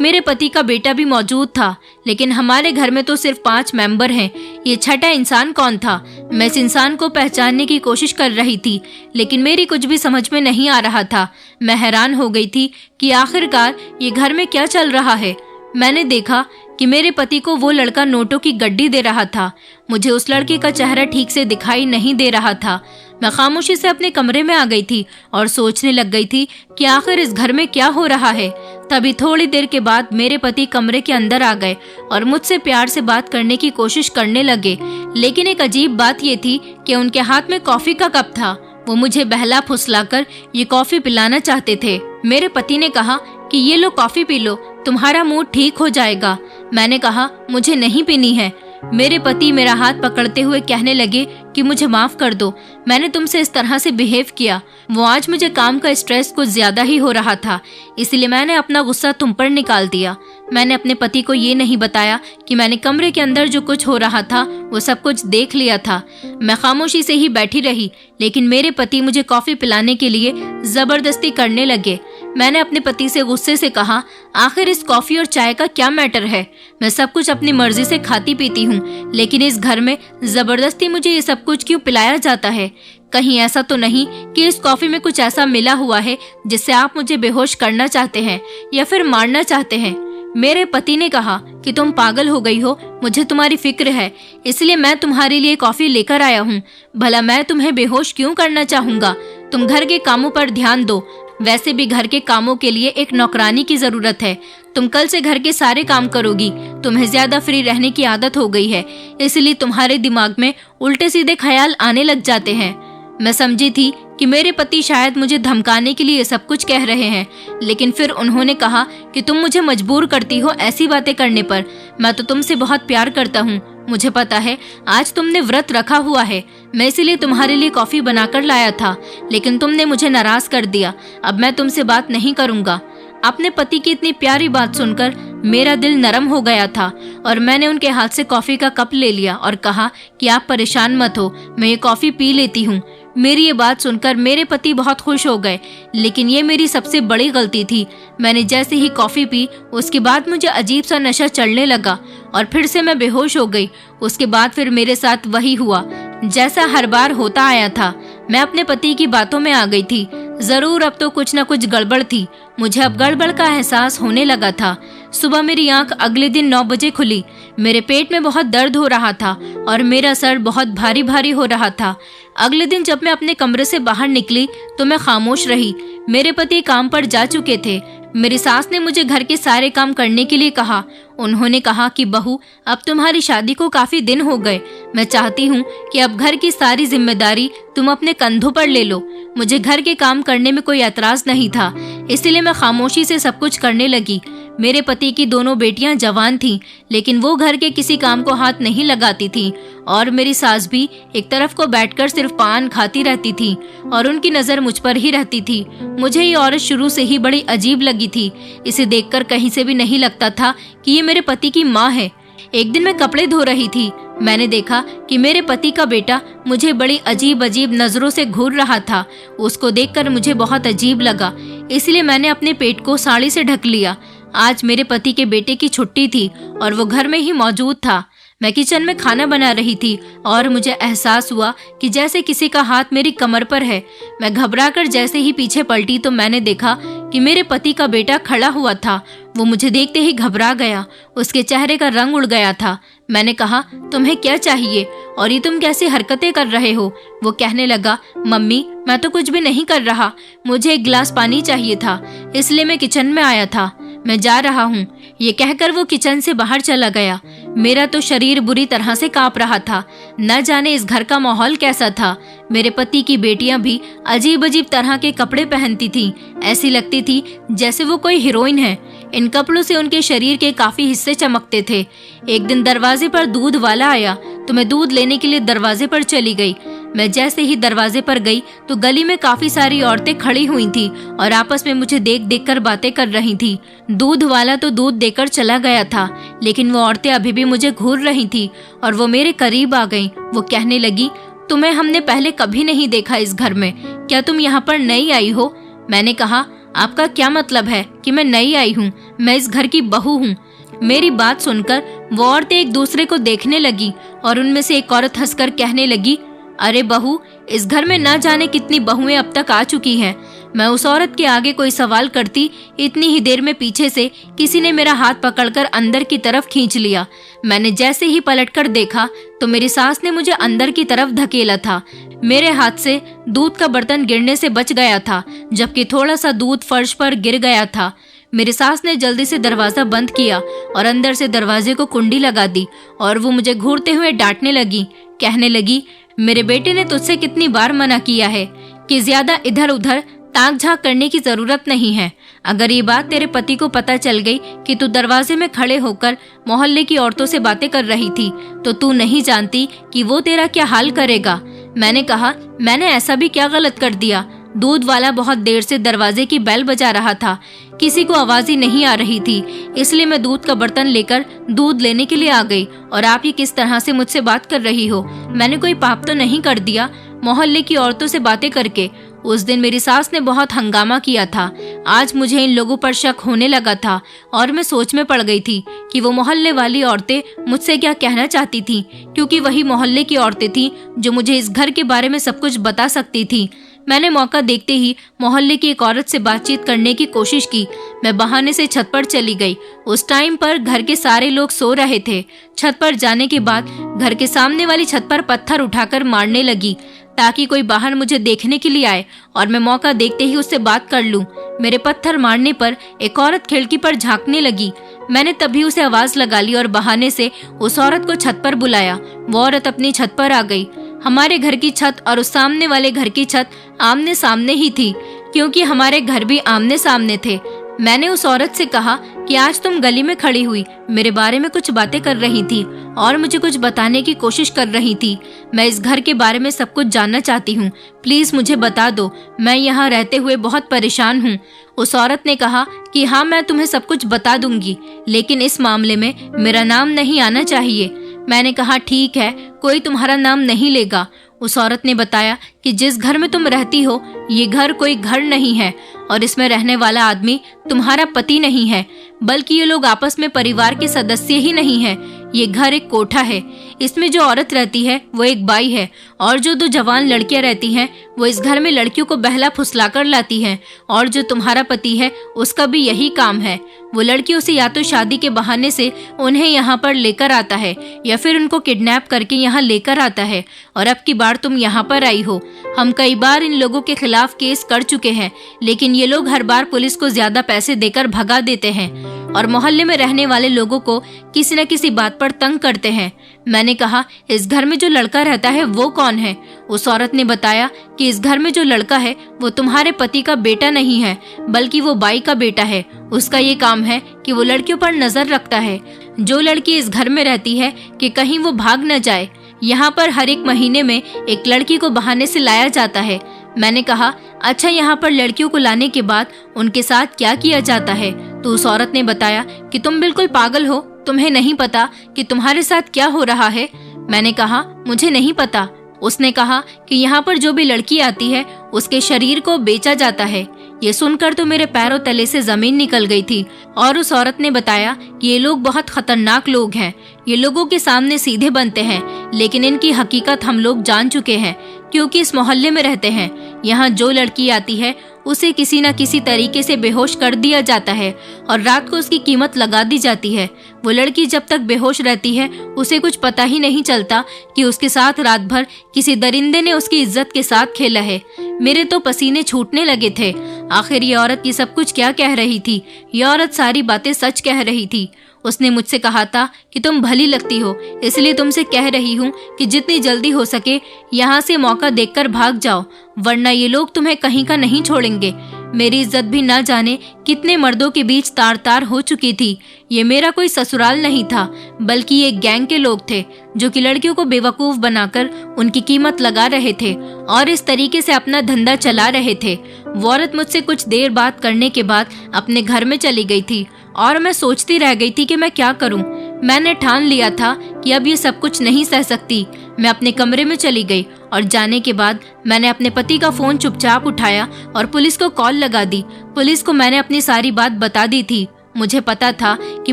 मेरे पति का बेटा भी मौजूद था। लेकिन हमारे घर में तो सिर्फ 5 मेंबर हैं। ये छठा इंसान कौन था? मैं इस इंसान को पहचानने की कोशिश कर रही थी, लेकिन मेरी कुछ भी समझ में नहीं आ रहा था। मैं हैरान हो गई थी कि आखिरकार ये घर में क्या चल रहा है। मैंने देखा कि मेरे पति को वो लड़का नोटों की गड्डी दे रहा था। मुझे उस लड़के का चेहरा ठीक से दिखाई नहीं दे रहा था। मैं खामोशी से अपने कमरे में आ गई थी और सोचने लग गई थी कि आखिर इस घर में क्या हो रहा है। तभी थोड़ी देर के बाद मेरे पति कमरे के अंदर आ गए और मुझसे प्यार से बात करने की कोशिश करने लगे। लेकिन एक अजीब बात ये थी कि उनके हाथ में कॉफी का कप था। वो मुझे बहला फुसलाकर ये कॉफी पिलाना चाहते थे। मेरे पति ने कहा कि ये लो कॉफी पी लो, तुम्हारा मूड ठीक हो जाएगा। मैंने कहा, मुझे नहीं पीनी है। मेरे पति मेरा हाथ पकड़ते हुए कहने लगे कि मुझे माफ कर दो, मैंने तुमसे इस तरह से बिहेव किया। वो आज मुझे काम का स्ट्रेस कुछ ज्यादा ही हो रहा था, इसलिए मैंने अपना गुस्सा तुम पर निकाल दिया। मैंने अपने पति को ये नहीं बताया कि मैंने कमरे के अंदर जो कुछ हो रहा था वो सब कुछ देख लिया था। मैं खामोशी से ही बैठी रही, लेकिन मेरे पति मुझे कॉफी पिलाने के लिए जबरदस्ती करने लगे। मैंने अपने पति से गुस्से से कहा, आखिर इस कॉफी और चाय का क्या मैटर है? मैं सब कुछ अपनी मर्जी से खाती पीती हूँ, लेकिन इस घर में जबरदस्ती मुझे ये सब कुछ क्यों पिलाया जाता है? कहीं ऐसा तो नहीं कि इस कॉफी में कुछ ऐसा मिला हुआ है जिससे आप मुझे बेहोश करना चाहते हैं या फिर मारना चाहते हैं? मेरे पति ने कहा कि तुम पागल हो गई हो, मुझे तुम्हारी फिक्र है, इसलिए मैं तुम्हारे लिए कॉफी लेकर आया हूँ। भला मैं तुम्हें बेहोश क्यों करना चाहूँगा? तुम घर के कामों पर ध्यान दो। वैसे भी घर के कामों के लिए एक नौकरानी की जरूरत है। तुम कल से घर के सारे काम करोगी। तुम्हें ज्यादा फ्री रहने की आदत हो गई है, इसलिए तुम्हारे दिमाग में उल्टे सीधे ख्याल आने लग जाते हैं। मैं समझी थी कि मेरे पति शायद मुझे धमकाने के लिए ये सब कुछ कह रहे हैं, लेकिन फिर उन्होंने कहा कि तुम मुझे मजबूर करती हो ऐसी बातें करने पर। मैं तो तुमसे बहुत प्यार करता हूँ। मुझे पता है आज तुमने व्रत रखा हुआ है, मैं इसीलिए तुम्हारे लिए कॉफी बनाकर लाया था, लेकिन तुमने मुझे नाराज कर दिया। अब मैं तुमसे बात नहीं करूँगा। अपने पति की इतनी प्यारी बात सुनकर मेरा दिल नरम हो गया था और मैंने उनके हाथ से कॉफी का कप ले लिया और कहा कि आप परेशान मत हो, मैं ये कॉफी पी लेती हूँ। मेरी ये बात सुनकर मेरे पति बहुत खुश हो गए, लेकिन ये मेरी सबसे बड़ी गलती थी। मैंने जैसे ही कॉफी पी उसके बाद मुझे अजीब सा नशा चढ़ने लगा और फिर से मैं बेहोश हो गई। उसके बाद फिर मेरे साथ वही हुआ जैसा हर बार होता आया था। मैं अपने पति की बातों में आ गई थी। जरूर अब तो कुछ न कुछ गड़बड़ थी। मुझे अब गड़बड़ का एहसास होने लगा था। सुबह मेरी आंख अगले दिन 9 बजे खुली। मेरे पेट में बहुत दर्द हो रहा था और मेरा सर बहुत भारी भारी हो रहा था। अगले दिन जब मैं अपने कमरे से बाहर निकली तो मैं खामोश रही। मेरे पति काम पर जा चुके थे। मेरी सास ने मुझे घर के सारे काम करने के लिए कहा। उन्होंने कहा कि बहू, अब तुम्हारी शादी को काफी दिन हो गए। मैं चाहती हूँ कि अब घर की सारी जिम्मेदारी तुम अपने कंधों पर ले लो। मुझे घर के काम करने में कोई एतराज नहीं था, इसलिए मैं खामोशी से सब कुछ करने लगी। मेरे पति की दोनों बेटियां जवान थीं, लेकिन वो घर के किसी काम को हाथ नहीं लगाती थीं और मेरी सास भी एक तरफ को बैठकर सिर्फ पान खाती रहती थी और उनकी नजर मुझ पर ही रहती थी। मुझे ये औरत शुरू से ही बड़ी अजीब लगी थी। इसे देखकर कहीं से भी नहीं लगता था कि ये मेरे पति की माँ है। एक दिन मैं कपड़े धो रही थी। मैंने देखा कि मेरे पति का बेटा मुझे बड़ी अजीब अजीब नजरों से घूर रहा था। उसको देखकर मुझे बहुत अजीब लगा, इसलिए मैंने अपने पेट को साड़ी से ढक लिया। आज मेरे पति के बेटे की छुट्टी थी और वो घर में ही मौजूद था। मैं किचन में खाना बना रही थी और मुझे एहसास हुआ कि जैसे किसी का हाथ मेरी कमर पर है। मैं घबराकर जैसे ही पीछे पलटी तो मैंने देखा कि मेरे पति का बेटा खड़ा हुआ था। वो मुझे देखते ही घबरा गया। उसके चेहरे का रंग उड़ गया था। मैंने कहा, तुम्हें क्या चाहिए और ये तुम कैसी हरकतें कर रहे हो? वो कहने लगा, मम्मी, मैं तो कुछ भी नहीं कर रहा। मुझे एक गिलास पानी चाहिए था, इसलिए मैं किचन में आया था। मैं जा रहा हूँ। ये कहकर वो किचन से बाहर चला गया। मेरा तो शरीर बुरी तरह से कांप रहा था। न जाने इस घर का माहौल कैसा था। मेरे पति की बेटियां भी अजीब अजीब तरह के कपड़े पहनती थीं। ऐसी लगती थी जैसे वो कोई हीरोइन है। इन कपड़ों से उनके शरीर के काफी हिस्से चमकते थे। एक दिन दरवाजे पर दूध वाला आया तो मैं दूध लेने के लिए दरवाजे पर चली गई। मैं जैसे ही दरवाजे पर गई तो गली में काफी सारी औरतें खड़ी हुई थी और आपस में मुझे देख देख कर बातें कर रही थी। दूध वाला तो दूध देकर चला गया था, लेकिन वो औरतें अभी भी मुझे घूर रही थी और वो मेरे करीब आ गईं। वो कहने लगी, तुम्हें हमने पहले कभी नहीं देखा इस घर में। क्या तुम यहाँ पर नई आई हो? मैंने कहा, आपका क्या मतलब है कि मैं नई आई हूँ? मैं इस घर की बहू हूँ। मेरी बात सुनकर वो औरतें एक दूसरे को देखने लगी और उनमें से एक औरत हंसकर कहने लगी, अरे बहू, इस घर में ना जाने कितनी बहुएं अब तक आ चुकी हैं। मैं उस औरत के आगे कोई सवाल करती, इतनी ही देर में पीछे से किसी ने मेरा हाथ पकड़कर अंदर की तरफ खींच लिया। मैंने जैसे ही पलटकर देखा तो मेरी सास ने मुझे अंदर की तरफ धकेला था। मेरे हाथ से दूध का बर्तन गिरने से बच गया था, जबकि थोड़ा सा दूध फर्श पर गिर गया था। मेरी सास ने जल्दी से दरवाजा बंद किया और अंदर से दरवाजे को कुंडी लगा दी और वो मुझे घूरते हुए डांटने लगी। कहने लगी, मेरे बेटे ने तुझसे कितनी बार मना किया है कि ज्यादा इधर उधर ताक झाक करने की जरूरत नहीं है। अगर ये बात तेरे पति को पता चल गई कि तू दरवाजे में खड़े होकर मोहल्ले की औरतों से बातें कर रही थी, तो तू नहीं जानती कि वो तेरा क्या हाल करेगा। मैंने कहा, मैंने ऐसा भी क्या गलत कर दिया? दूध वाला बहुत देर से दरवाजे की बेल बजा रहा था। किसी को आवाज ही नहीं आ रही थी, इसलिए मैं दूध का बर्तन लेकर दूध लेने के लिए आ गई। और आप ये किस तरह से मुझसे बात कर रही हो? मैंने कोई पाप तो नहीं कर दिया? मोहल्ले की औरतों से बातें करके उस दिन मेरी सास ने बहुत हंगामा किया था। आज मुझे इन लोगों पर शक होने लगा था और मैं सोच में पड़ गई थी कि वो मोहल्ले वाली औरतें मुझसे क्या कहना चाहती थीं, क्योंकि वही मोहल्ले की औरतें थीं जो मुझे इस घर के बारे में सब कुछ बता सकती थीं। मैंने मौका देखते ही मोहल्ले की एक औरत से बातचीत करने की कोशिश की। मैं बहाने से छत पर चली गई। उस टाइम पर घर के सारे लोग सो रहे थे। छत पर जाने के बाद घर के सामने वाली छत पर पत्थर उठाकर मारने लगी ताकि कोई बाहर मुझे देखने के लिए आए और मैं मौका देखते ही उससे बात कर लूं। मेरे पत्थर मारने पर एक औरत खिड़की पर झांकने लगी। मैंने तभी उसे आवाज लगा ली और बहाने से उस औरत को छत पर बुलाया। वो औरत अपनी छत पर आ गई। हमारे घर की छत और उस सामने वाले घर की छत आमने सामने ही थी, क्योंकि हमारे घर भी आमने सामने थे। मैंने उस औरत से कहा कि आज तुम गली में खड़ी हुई मेरे बारे में कुछ बातें कर रही थी और मुझे कुछ बताने की कोशिश कर रही थी। मैं इस घर के बारे में सब कुछ जानना चाहती हूँ, प्लीज मुझे बता दो, मैं यहाँ रहते हुए बहुत परेशान हूँ। उस औरत ने कहा कि हाँ, मैं तुम्हें सब कुछ बता दूंगी, लेकिन इस मामले में मेरा नाम नहीं आना चाहिए। मैंने कहा ठीक है, कोई तुम्हारा नाम नहीं लेगा। उस औरत ने बताया कि जिस घर में तुम रहती हो ये घर कोई घर नहीं है और इसमें रहने वाला आदमी तुम्हारा पति नहीं है, बल्कि ये लोग आपस में परिवार के सदस्य ही नहीं है। ये घर एक कोठा है। इसमें जो औरत रहती है वो एक बाई है और जो दो जवान लड़कियां रहती हैं वो इस घर में लड़कियों को बहला फुसला कर लाती हैं। और जो तुम्हारा पति है उसका भी यही काम है। वो लड़कियों से या तो शादी के बहाने से उन्हें यहाँ पर लेकर आता है या फिर उनको किडनैप करके यहाँ लेकर आता है। और अब की बार तुम यहाँ पर आई हो। हम कई बार इन लोगों के खिलाफ केस कर चुके हैं, लेकिन ये लोग हर बार पुलिस को ज्यादा पैसे देकर भगा देते हैं और मोहल्ले में रहने वाले लोगों को किसी न किसी बात पर तंग करते हैं। मैंने कहा इस घर में जो लड़का रहता है वो कौन है? उस औरत ने बताया कि इस घर में जो लड़का है वो तुम्हारे पति का बेटा नहीं है, बल्कि वो बाई का बेटा है। उसका ये काम है कि वो लड़कियों पर नजर रखता है। जो लड़की इस घर में रहती है कि कहीं वो भाग न जाए। यहाँ पर हर एक महीने में एक लड़की को बहाने से लाया जाता है। मैंने कहा अच्छा, यहाँ पर लड़कियों को लाने के बाद उनके साथ क्या किया जाता है? तो उस औरत ने बताया कि तुम बिल्कुल पागल हो, तुम्हें नहीं पता कि तुम्हारे साथ क्या हो रहा है? मैंने कहा मुझे नहीं पता। उसने कहा कि यहाँ पर जो भी लड़की आती है उसके शरीर को बेचा जाता है। ये सुनकर तो मेरे पैरों तले से जमीन निकल गई थी। और उस औरत ने बताया कि ये लोग बहुत खतरनाक लोग हैं। ये लोगों के सामने सीधे बनते हैं, लेकिन इनकी हकीकत हम लोग जान चुके हैं, क्योंकि इस मोहल्ले में रहते हैं। यहाँ जो लड़की आती है उसे किसी न किसी तरीके से बेहोश कर दिया जाता है और रात को उसकी कीमत लगा दी जाती है। वो लड़की जब तक बेहोश रहती है उसे कुछ पता ही नहीं चलता कि उसके साथ रात भर किसी दरिंदे ने उसकी इज्जत के साथ खेला है। मेरे तो पसीने छूटने लगे थे। आखिर ये औरत ये सब कुछ क्या कह रही थी? ये औरत सारी बातें सच कह रही थी। उसने मुझसे कहा था कि तुम भली लगती हो, इसलिए तुमसे कह रही हूँ कि जितनी जल्दी हो सके यहाँ से मौका देखकर भाग जाओ, वरना ये लोग तुम्हें कहीं का नहीं छोड़ेंगे। मेरी इज्जत भी ना जाने कितने मर्दों के बीच तार तार हो चुकी थी। ये मेरा कोई ससुराल नहीं था, बल्कि ये गैंग के लोग थे जो कि लड़कियों को बेवकूफ बनाकर उनकी कीमत लगा रहे थे और इस तरीके से अपना धंधा चला रहे थे। वो औरत मुझसे कुछ देर बात करने के बाद अपने घर में चली गई थी और मैं सोचती रह गई थी कि मैं क्या करूं। मैंने ठान लिया था कि अब ये सब कुछ नहीं सह सकती। मैं अपने कमरे में चली गई और जाने के बाद मैंने अपने पति का फोन चुपचाप उठाया और पुलिस को कॉल लगा दी। पुलिस को मैंने अपनी सारी बात बता दी थी। मुझे पता था कि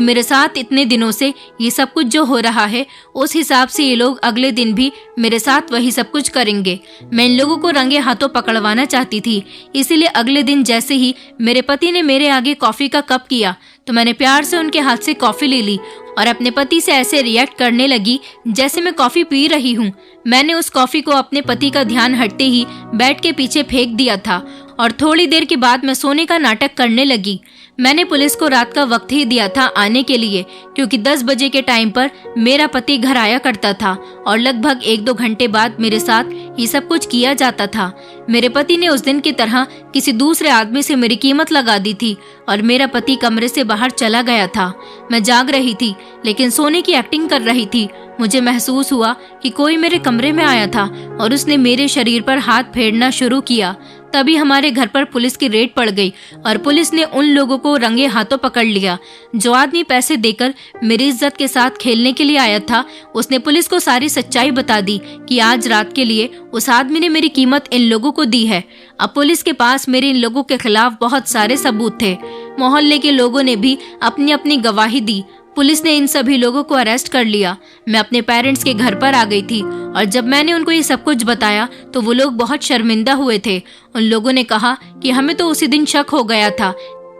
मेरे साथ इतने दिनों से ये सब कुछ जो हो रहा है, उस हिसाब से ये लोग अगले दिन भी मेरे साथ वही सब कुछ करेंगे। मैं इन लोगों को रंगे हाथों पकड़वाना चाहती थी, इसीलिए अगले दिन जैसे ही मेरे पति ने मेरे आगे कॉफी का कप किया तो मैंने प्यार से उनके हाथ से कॉफी ले ली और अपने पति से ऐसे रिएक्ट करने लगी जैसे मैं कॉफी पी रही हूँ। मैंने उस कॉफी को अपने पति का ध्यान हटते ही बेड के पीछे फेंक दिया था और थोड़ी देर के बाद मैं सोने का नाटक करने लगी। मैंने पुलिस को रात का वक्त ही दिया था आने के लिए, क्योंकि 10 बजे के टाइम पर मेरा पति घर आया करता था और लगभग 1-2 घंटे बाद मेरे साथ ये सब कुछ किया जाता था। मेरे पति ने उस दिन की तरह किसी दूसरे आदमी से मेरी कीमत लगा दी थी और मेरा पति कमरे से बाहर चला गया था। मैं जाग रही थी लेकिन सोने की एक्टिंग कर रही थी। मुझे महसूस हुआ कि कोई मेरे कमरे में आया था और उसने मेरे शरीर पर हाथ फेरना शुरू किया। तभी हमारे घर पर पुलिस की रेड पड़ गई और पुलिस ने उन लोगों को रंगे हाथों पकड़ लिया। जो आदमी पैसे देकर मेरी इज्जत के साथ खेलने के लिए आया था, उसने पुलिस को सारी सच्चाई बता दी कि आज रात के लिए उस आदमी ने मेरी कीमत इन लोगों को दी है। अब पुलिस के पास मेरे इन लोगों के खिलाफ बहुत सारे सबूत थे। मोहल्ले के लोगों ने भी अपनी अपनी गवाही दी। पुलिस ने इन सभी लोगों को अरेस्ट कर लिया। मैं अपने पेरेंट्स के घर पर आ गई थी और जब मैंने उनको ये सब कुछ बताया तो वो लोग बहुत शर्मिंदा हुए थे। उन लोगों ने कहा कि हमें तो उसी दिन शक हो गया था,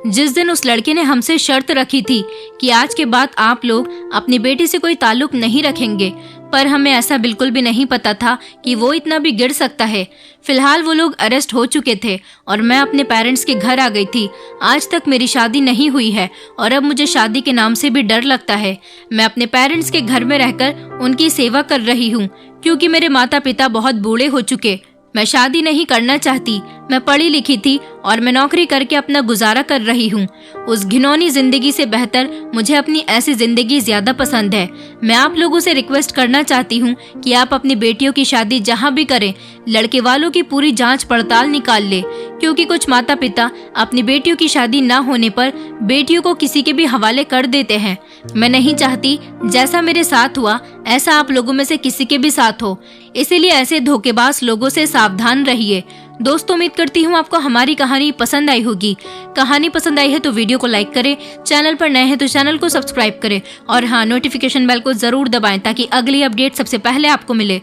जिस दिन उस लड़के ने हमसे शर्त रखी थी कि आज के बाद आप लोग अपनी बेटी से कोई ताल्लुक नहीं रखेंगे, पर हमें ऐसा बिल्कुल भी नहीं पता था कि वो इतना भी गिर सकता है। फिलहाल वो लोग अरेस्ट हो चुके थे और मैं अपने पेरेंट्स के घर आ गई थी। आज तक मेरी शादी नहीं हुई है और अब मुझे शादी के नाम से भी डर लगता है। मैं अपने पेरेंट्स के घर में रहकर उनकी सेवा कर रही हूँ क्योंकि मेरे माता पिता बहुत बूढ़े हो चुके। मैं शादी नहीं करना चाहती। मैं पढ़ी लिखी थी और मैं नौकरी करके अपना गुजारा कर रही हूँ। उस घिनौनी जिंदगी से बेहतर मुझे अपनी ऐसी जिंदगी ज्यादा पसंद है। मैं आप लोगों से रिक्वेस्ट करना चाहती हूँ कि आप अपनी बेटियों की शादी जहाँ भी करें, लड़के वालों की पूरी जांच पड़ताल निकाल ले, क्योंकि कुछ माता पिता अपनी बेटियों की शादी न होने पर बेटियों को किसी के भी हवाले कर देते हैं। मैं नहीं चाहती जैसा मेरे साथ हुआ ऐसा आप लोगों में से किसी के भी साथ हो, इसीलिए ऐसे धोखेबाज लोगों से सावधान रहिए। दोस्तों, उम्मीद करती हूँ आपको हमारी कहानी पसंद आई होगी। कहानी पसंद आई है तो वीडियो को लाइक करें, चैनल पर नए हैं तो चैनल को सब्सक्राइब करें और हाँ, नोटिफिकेशन बेल को जरूर दबाएं ताकि अगली अपडेट सबसे पहले आपको मिले।